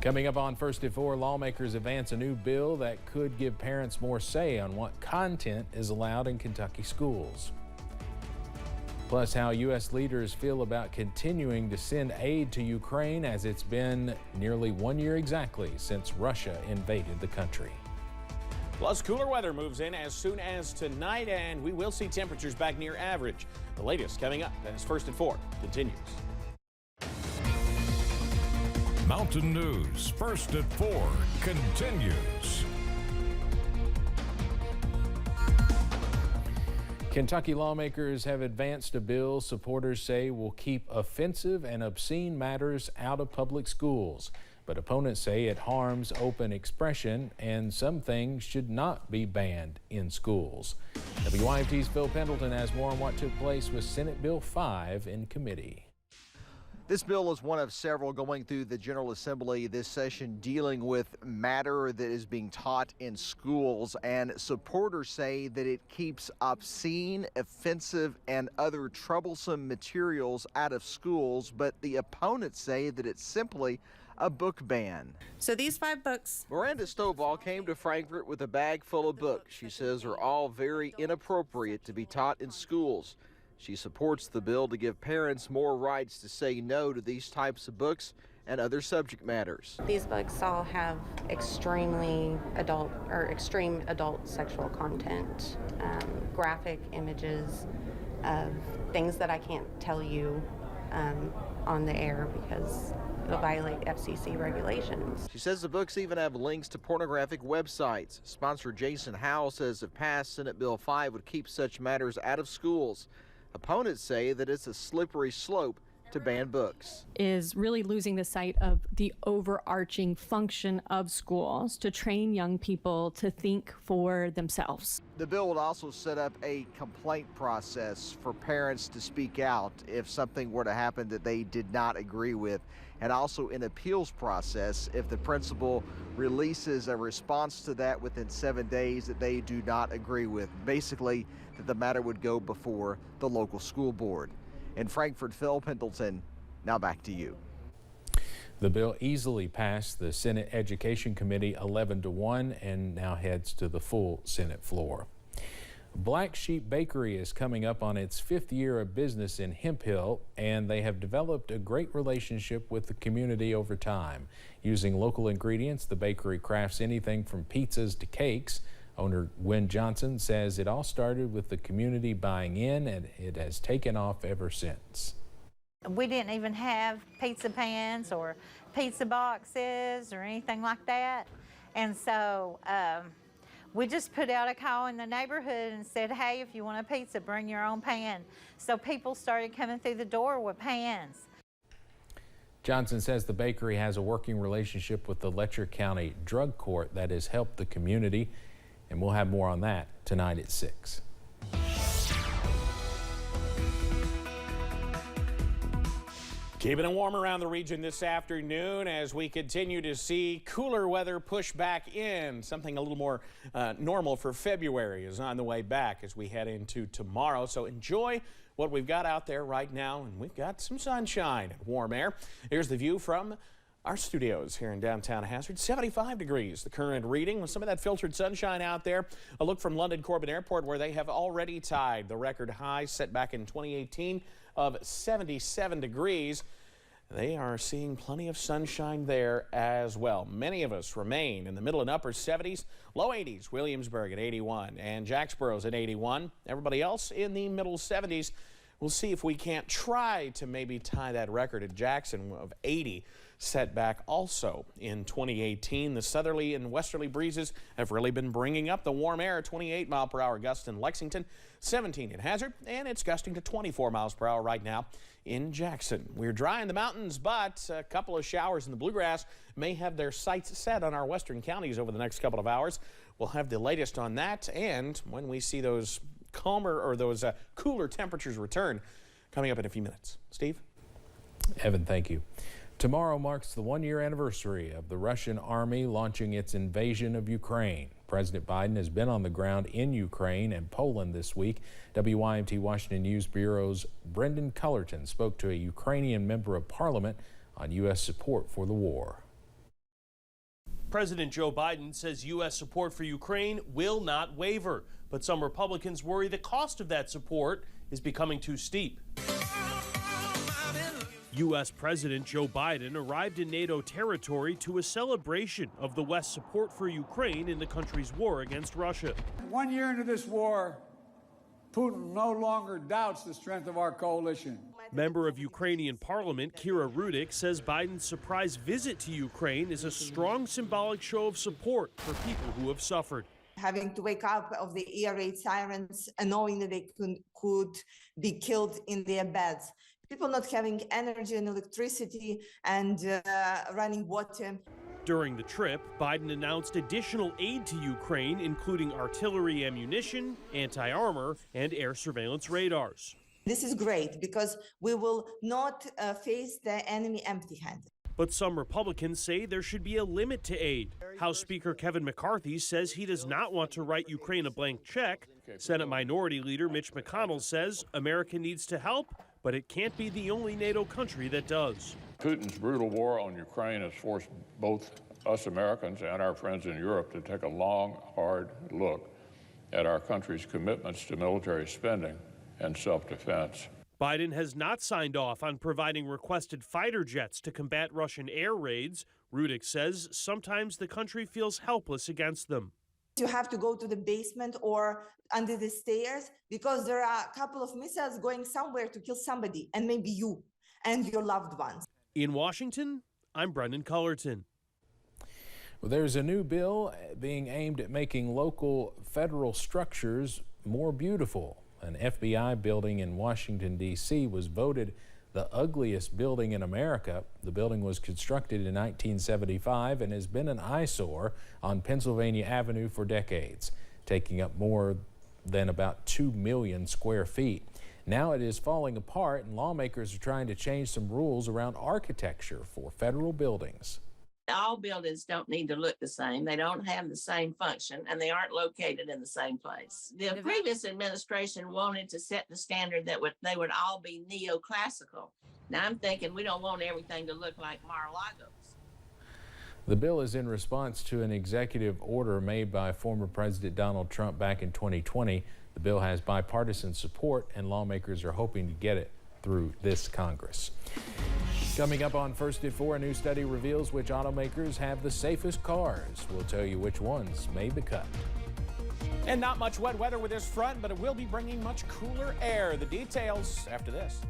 Coming up on First at 4, lawmakers advance a new bill that could give parents more say on what content is allowed in Kentucky schools. Plus, how U.S. leaders feel about continuing to send aid to Ukraine as it's been nearly 1 year exactly since Russia invaded the country. Plus, cooler weather moves in as soon as tonight, and we will see temperatures back near average. The latest coming up as First at 4 continues. Mountain News First at 4 continues. Kentucky lawmakers have advanced a bill supporters say will keep offensive and obscene matters out of public schools. But opponents say it harms open expression and some things should not be banned in schools. WYFT's Phil Pendleton has more on what took place with Senate Bill 5 in committee. This bill is one of several going through the General Assembly this session dealing with matter that is being taught in schools, and supporters say that it keeps obscene, offensive, and other troublesome materials out of schools, but the opponents say that it's simply a book ban. So these 5 books. Miranda Stovall came to Frankfort with a bag full of books she says are all very inappropriate to be taught in schools. She supports the bill to give parents more rights to say no to these types of books and other subject matters. These books all have extreme adult sexual content, graphic images of things that I can't tell you on the air because it'll violate FCC regulations. She says the books even have links to pornographic websites. Sponsor Jason Howell says if passed, Senate Bill 5 would keep such matters out of schools. Opponents say that it's a slippery slope to ban books. Is really losing the sight of the overarching function of schools to train young people to think for themselves. The bill would also set up a complaint process for parents to speak out if something were to happen that they did not agree with, and also an appeals process if the principal releases a response to that within 7 days that they do not agree with. Basically, that the matter would go before the local school board. In Frankfort, Phil Pendleton, now back to you. The bill easily passed the Senate Education Committee 11-1 and now heads to the full Senate floor. Black Sheep Bakery is coming up on its 5th year of business in Hemphill, and they have developed a great relationship with the community over time. Using local ingredients, the bakery crafts anything from pizzas to cakes. Owner Gwen Johnson says it all started with the community buying in, and it has taken off ever since. We didn't even have pizza pans or pizza boxes or anything like that. And so we just put out a call in the neighborhood and said, hey, if you want a pizza, bring your own pan. So people started coming through the door with pans. Johnson says the bakery has a working relationship with the Letcher County Drug Court that has helped the community. And we'll have more on that tonight at 6. Keeping it warm around the region this afternoon as we continue to see cooler weather push back in. Something a little more normal for February is on the way back as we head into tomorrow. So enjoy what we've got out there right now. And we've got some sunshine and warm air. Here's the view from our studios here in downtown Hazard. 75 degrees, the current reading with some of that filtered sunshine out there. A look from London Corbin Airport where they have already tied the record high set back in 2018 of 77 degrees. They are seeing plenty of sunshine there as well. Many of us remain in the middle and upper 70s, low 80s. Williamsburg at 81 and Jacksboro's at 81. Everybody else in the middle 70s. We'll see if we can't try to maybe tie that record at Jackson of 80 set back also in 2018. The southerly and westerly breezes have really been bringing up the warm air. 28 mile per hour gusts in Lexington, 17 in Hazard, and it's gusting to 24 miles per hour right now in Jackson. We're dry in the mountains, but a couple of showers in the bluegrass may have their sights set on our western counties over the next couple of hours. We'll have the latest on that, and when we see those calmer or those cooler temperatures return coming up in a few minutes. Steve? Evan, thank you. Tomorrow marks the 1-year anniversary of the Russian army launching its invasion of Ukraine. President Biden has been on the ground in Ukraine and Poland this week. WYMT Washington News Bureau's Brendan Cullerton spoke to a Ukrainian member of parliament on U.S. support for the war. President Joe Biden says U.S. support for Ukraine will not waver, but some Republicans worry the cost of that support is becoming too steep. U.S. President Joe Biden arrived in NATO territory to a celebration of the West's support for Ukraine in the country's war against Russia. 1 year into this war, Putin no longer doubts the strength of our coalition. Member of Ukrainian parliament Kira Rudik says Biden's surprise visit to Ukraine is a strong symbolic show of support for people who have suffered. Having to wake up of the air raid sirens and knowing that they could be killed in their beds. People not having energy and electricity and running water. During the trip, Biden announced additional aid to Ukraine, including artillery ammunition, anti-armor, and air surveillance radars. This is great because we will not face the enemy empty-handed. But some Republicans say there should be a limit to aid. House Speaker Kevin McCarthy says he does not want to write Ukraine a blank check. Senate Minority Leader Mitch McConnell says America needs to help, but it can't be the only NATO country that does. Putin's brutal war on Ukraine has forced both us Americans and our friends in Europe to take a long, hard look at our country's commitments to military spending and self-defense. Biden has not signed off on providing requested fighter jets to combat Russian air raids. Rudik says sometimes the country feels helpless against them. You have to go to the basement or under the stairs because there are a couple of missiles going somewhere to kill somebody, and maybe you and your loved ones. In Washington, I'm Brendan Cullerton. Well, there's a new bill being aimed at making local federal structures more beautiful. An FBI building in Washington, D.C. was voted the ugliest building in America. The building was constructed in 1975 and has been an eyesore on Pennsylvania Avenue for decades, taking up more than about 2 million square feet. Now it is falling apart, and lawmakers are trying to change some rules around architecture for federal buildings. All buildings don't need to look the same. They don't have the same function, and they aren't located in the same place. The previous administration wanted to set the standard that they would all be neoclassical. Now I'm thinking we don't want everything to look like Mar-a-Lagos. The bill is in response to an executive order made by former President Donald Trump back in 2020. The bill has bipartisan support, and lawmakers are hoping to get it through this Congress. Coming up on First at 4, a new study reveals which automakers have the safest cars. We'll tell you which ones made the cut. And not much wet weather with this front, but it will be bringing much cooler air. The details after this.